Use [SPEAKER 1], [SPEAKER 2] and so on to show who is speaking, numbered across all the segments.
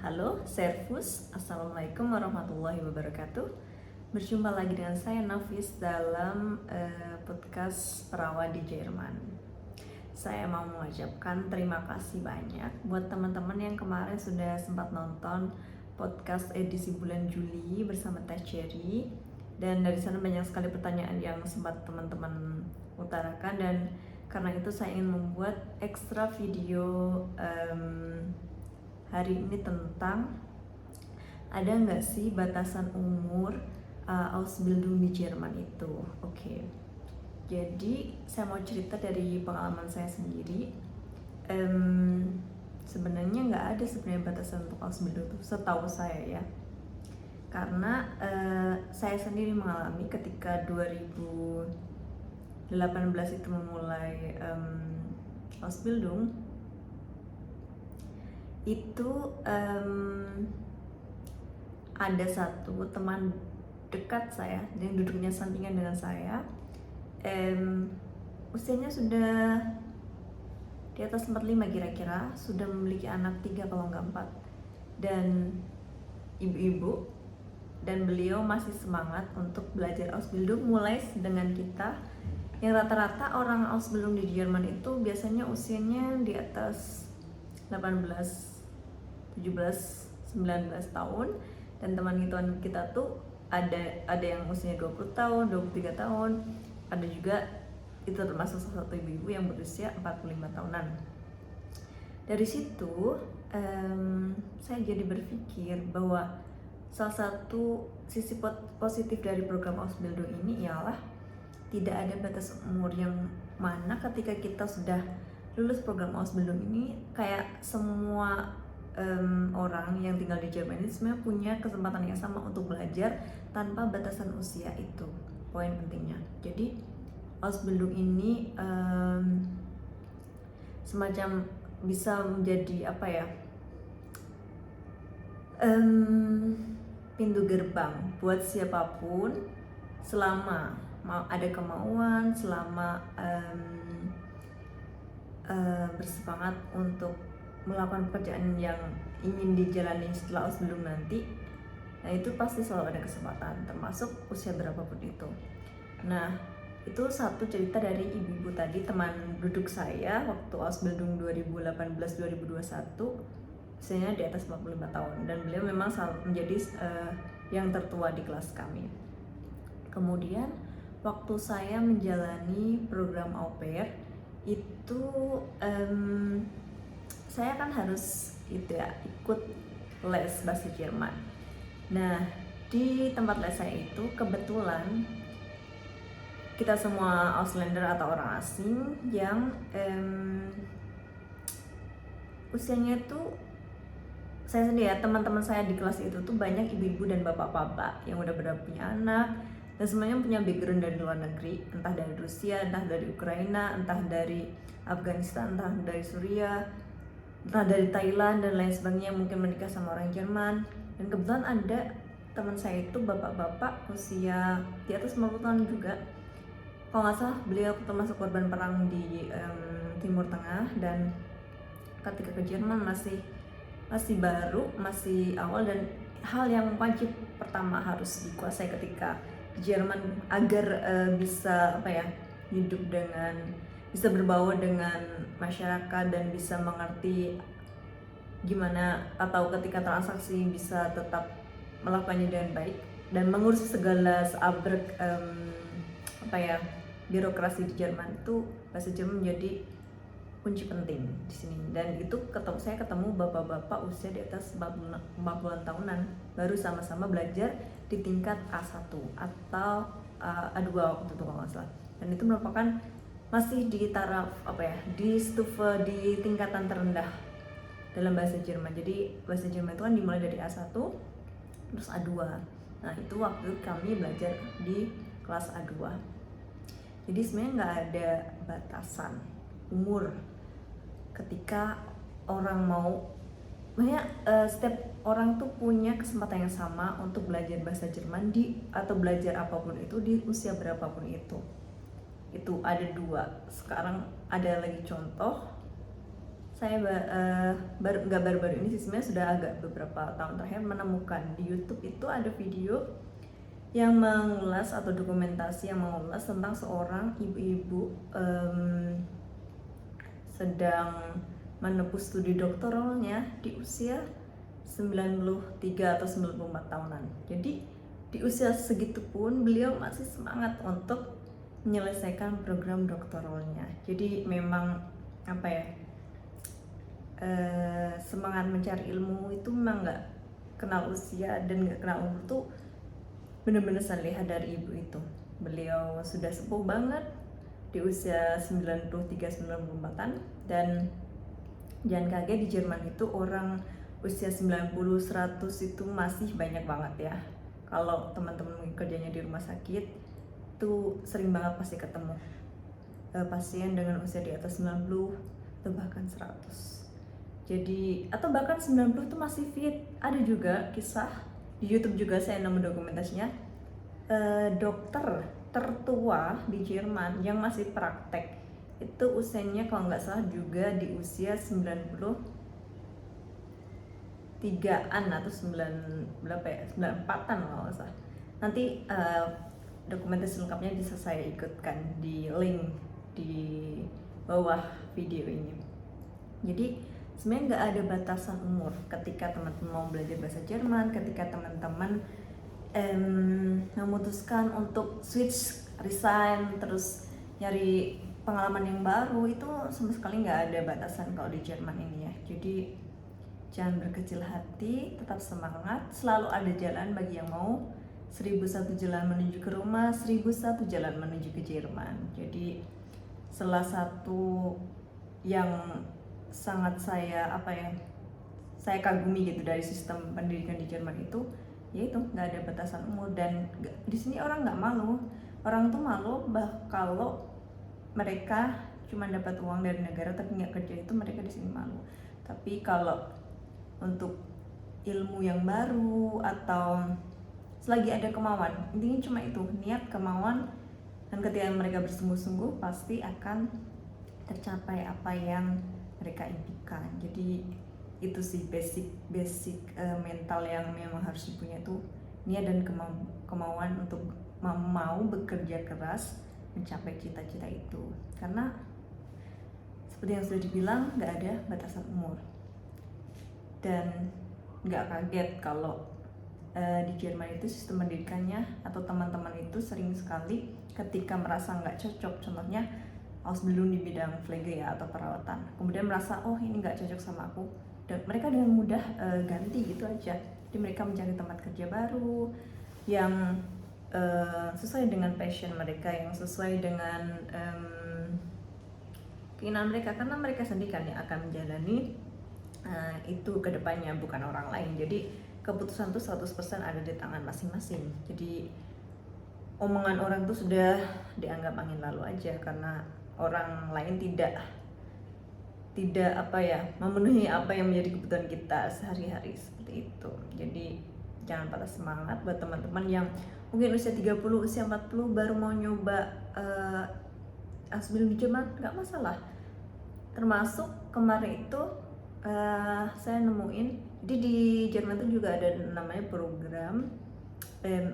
[SPEAKER 1] Halo, Servus. Assalamualaikum warahmatullahi wabarakatuh. Berjumpa lagi dengan saya Nafis dalam podcast Perawan di Jerman. Saya mau mengucapkan terima kasih banyak buat teman-teman yang kemarin sudah sempat nonton podcast edisi bulan Juli bersama Teh Cherry. Dan dari sana banyak sekali pertanyaan yang sempat teman-teman utarakan, dan karena itu saya ingin membuat ekstra video hari ini tentang ada nggak sih batasan umur Ausbildung di Jerman itu. Oke. Jadi saya mau cerita dari pengalaman saya sendiri. Sebenarnya nggak ada sebenarnya batasan untuk Ausbildung itu setahu saya ya. Karena saya sendiri mengalami ketika 2018 itu memulai Ausbildung itu ada satu teman dekat saya yang duduknya sampingan dengan saya, usianya sudah di atas 45 kira-kira, sudah memiliki anak 3 kalau nggak 4, dan ibu-ibu, dan beliau masih semangat untuk belajar Ausbildung mulai dengan kita yang rata-rata orang Ausbildung di Jerman itu biasanya usianya di atas 18, 17, 19 tahun, dan teman kita tuh ada yang usianya 20 tahun, 23 tahun, ada juga itu termasuk salah satu ibu-ibu yang berusia 45 tahunan. Dari situ saya jadi berpikir bahwa salah satu sisi positif dari program Ausbildung ini ialah tidak ada batas umur, yang mana ketika kita sudah lulus program Ausbildung ini kayak semua orang yang tinggal di Jerman ini sebenarnya punya kesempatan yang sama untuk belajar tanpa batasan usia. Itu poin pentingnya. Jadi Ausbildung ini semacam bisa menjadi apa ya, pintu gerbang buat siapapun selama mau ada kemauan, selama bersemangat untuk melakukan pekerjaan yang ingin dijalani setelah Ausbildung nanti. Nah, itu pasti selalu ada kesempatan, termasuk usia berapapun itu. Nah, itu satu cerita dari ibu-ibu tadi, teman duduk saya waktu Ausbildung 2018-2021, usianya di atas 45 tahun, dan beliau memang selalu menjadi yang tertua di kelas kami. Kemudian waktu saya menjalani program au pair itu saya kan harus ikut les bahasa Jerman. Nah, di tempat les saya itu kebetulan kita semua Auslander atau orang asing yang usianya itu, saya sendiri ya, teman-teman saya di kelas itu tuh banyak ibu-ibu dan bapak-bapak yang udah punya anak, dan semuanya punya background dari luar negeri, entah dari Rusia, entah dari Ukraina, entah dari Afghanistan, entah dari Suriah, entah dari Thailand dan lain sebagainya, mungkin menikah sama orang Jerman. Dan kebetulan ada teman saya itu bapak-bapak usia di atas 50 tahun juga. Kalau nggak salah beliau termasuk korban perang di Timur Tengah, dan ketika ke Jerman masih baru, masih awal, dan hal yang wajib pertama harus dikuasai ketika di Jerman agar bisa hidup dengan, bisa berbaur dengan masyarakat dan bisa mengerti gimana, atau ketika transaksi bisa tetap melakukannya dengan baik dan mengurus segala seabrek birokrasi di Jerman, itu bahasa Jerman menjadi kunci penting di sini. Dan itu saya ketemu bapak-bapak usia di atas 40-an tahunan baru sama-sama belajar di tingkat A1 atau A2 waktu itu kalau nggak salah, dan itu merupakan masih di taraf di stufe, di tingkatan terendah dalam bahasa Jerman. Jadi bahasa Jerman itu kan dimulai dari A1 terus A2. Nah, itu waktu kami belajar di kelas A2. Jadi sebenarnya nggak ada batasan umur ketika orang mau, setiap orang tuh punya kesempatan yang sama untuk belajar bahasa Jerman atau belajar apapun itu di usia berapapun itu. Itu ada 2. Sekarang ada lagi contoh, saya baru-baru ini sih, sebenarnya sudah agak beberapa tahun terakhir menemukan di YouTube itu ada video yang mengulas atau dokumentasi yang mengulas tentang seorang ibu-ibu sedang menempuh studi doktoralnya di usia 93 atau 94 tahunan. Jadi di usia segitu pun beliau masih semangat untuk menyelesaikan program doktoralnya. Jadi memang apa ya, semangat mencari ilmu itu memang nggak kenal usia dan nggak kenal umur tuh benar-benar saya lihat dari ibu itu. Beliau sudah sepuh banget di usia 93-94an, dan jangan kaget di Jerman itu orang usia 90-100 itu masih banyak banget ya. Kalau teman-teman kerjanya di rumah sakit tuh sering banget pasti ketemu pasien dengan usia di atas 90 atau bahkan 100. Jadi atau bahkan 90 itu masih fit. Ada juga kisah di YouTube juga saya nemu dokumentasinya, dokter tertua di Jerman yang masih praktek itu usianya kalau nggak salah juga di usia 93-an atau 94-an kalau nggak salah. Nanti dokumentasi lengkapnya bisa saya ikutkan di link di bawah video ini. Jadi sebenarnya nggak ada batasan umur ketika teman-teman mau belajar bahasa Jerman, ketika teman-teman memutuskan untuk switch, resign, terus nyari pengalaman yang baru, itu sama sekali nggak ada batasan kalau di Jerman ini ya. Jadi jangan berkecil hati, tetap semangat, selalu ada jalan bagi yang mau. 1001 jalan menuju ke rumah, 1001 jalan menuju ke Jerman. Jadi salah satu yang sangat saya saya kagumi gitu dari sistem pendidikan di Jerman itu, yaitu nggak ada batasan umur. Dan di sini orang nggak malu. Orang tuh malu kalau mereka cuma dapat uang dari negara tapi nggak kerja, itu mereka di sini malu. Tapi kalau untuk ilmu yang baru atau selagi ada kemauan, intinya cuma itu, niat, kemauan, dan ketika mereka bersungguh-sungguh pasti akan tercapai apa yang mereka impikan. Jadi itu sih basic mental yang memang harus dipunya, tuh niat dan kemauan untuk mau bekerja keras mencapai cita-cita itu. Karena seperti yang sudah dibilang, nggak ada batasan umur. Dan nggak kaget kalau di Jerman itu sistem pendidikannya atau teman-teman itu sering sekali ketika merasa nggak cocok, contohnya Ausbildung di bidang Pflege ya atau perawatan, kemudian merasa oh ini nggak cocok sama aku, dan mereka dengan mudah ganti gitu aja. Jadi mereka mencari tempat kerja baru yang sesuai dengan passion mereka, yang sesuai dengan keinginan mereka, karena mereka sendiri kan yang akan menjalani itu ke depannya, bukan orang lain. Jadi keputusan tuh 100% ada di tangan masing-masing. Jadi omongan orang tuh sudah dianggap angin lalu aja, karena orang lain tidak memenuhi apa yang menjadi kebutuhan kita sehari-hari, seperti itu. Jadi jangan patah semangat buat teman-teman yang mungkin usia 30, usia 40 baru mau nyoba Ausbildung di Jerman, nggak masalah. Termasuk kemarin itu saya nemuin, jadi di Jerman itu juga ada namanya program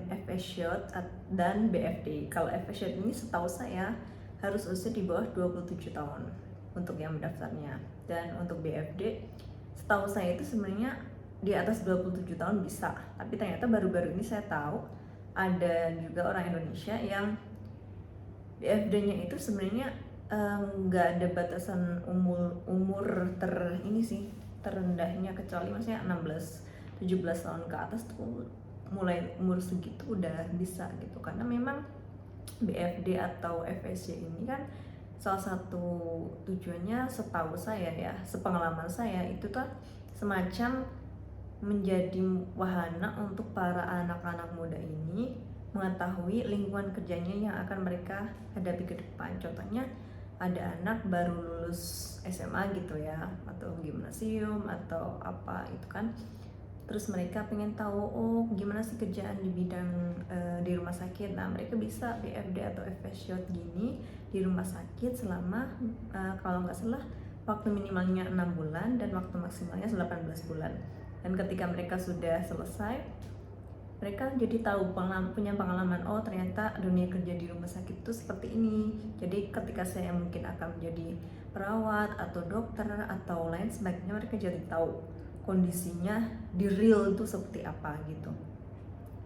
[SPEAKER 1] FSJ dan BFD. Kalau FSJ ini setahu saya harus usia di bawah 27 tahun untuk yang mendaftarnya, dan untuk BFD setahu saya itu sebenarnya di atas 27 tahun bisa. Tapi ternyata baru-baru ini saya tahu ada juga orang Indonesia yang BFD-nya itu sebenarnya nggak ada batasan umur terendahnya, kecuali maksudnya 16-17 tahun ke atas tuh mulai umur segitu udah bisa gitu. Karena memang BFD atau FSJ ini kan salah satu tujuannya, setahu saya ya, sepengalaman saya itu tuh semacam menjadi wahana untuk para anak-anak muda ini mengetahui lingkungan kerjanya yang akan mereka hadapi ke depan. Contohnya ada anak baru lulus SMA gitu ya, atau gimnasium atau apa itu kan, terus mereka pengen tahu oh gimana sih kerjaan di bidang di rumah sakit. Nah mereka bisa BFD atau FSJ gini di rumah sakit selama kalau nggak salah waktu minimalnya 6 bulan dan waktu maksimalnya 18 bulan. Dan ketika mereka sudah selesai, mereka jadi tahu, punya pengalaman, oh ternyata dunia kerja di rumah sakit itu seperti ini. Jadi ketika saya mungkin akan menjadi perawat atau dokter atau lain sebagainya, mereka jadi tahu kondisinya di real itu seperti apa gitu.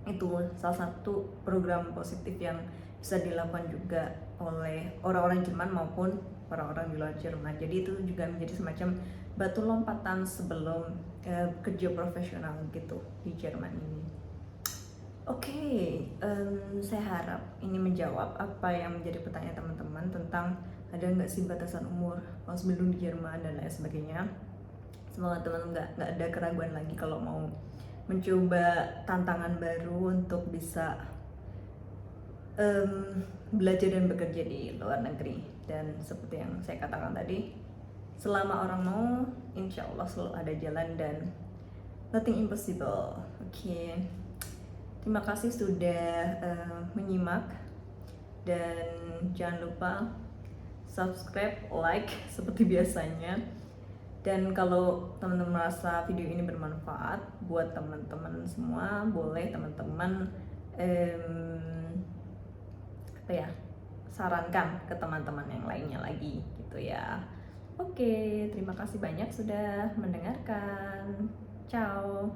[SPEAKER 1] Itu salah satu program positif yang bisa dilakukan juga oleh orang-orang Jerman maupun orang-orang di luar Jerman. Jadi itu juga menjadi semacam batu lompatan sebelum kerja profesional gitu di Jerman ini. Oke, saya harap ini menjawab apa yang menjadi pertanyaan teman-teman tentang ada nggak sih batasan umur kalau sebelum di Jerman dan lain sebagainya. Semoga teman-teman nggak ada keraguan lagi kalau mau mencoba tantangan baru untuk bisa belajar dan bekerja di luar negeri. Dan seperti yang saya katakan tadi, selama orang mau, insya Allah selalu ada jalan dan nothing impossible. Oke. Terima kasih sudah menyimak dan jangan lupa subscribe, like seperti biasanya. Dan kalau teman-teman merasa video ini bermanfaat buat teman-teman semua, boleh teman-teman sarankan ke teman-teman yang lainnya lagi gitu ya. Oke, terima kasih banyak sudah mendengarkan. Ciao.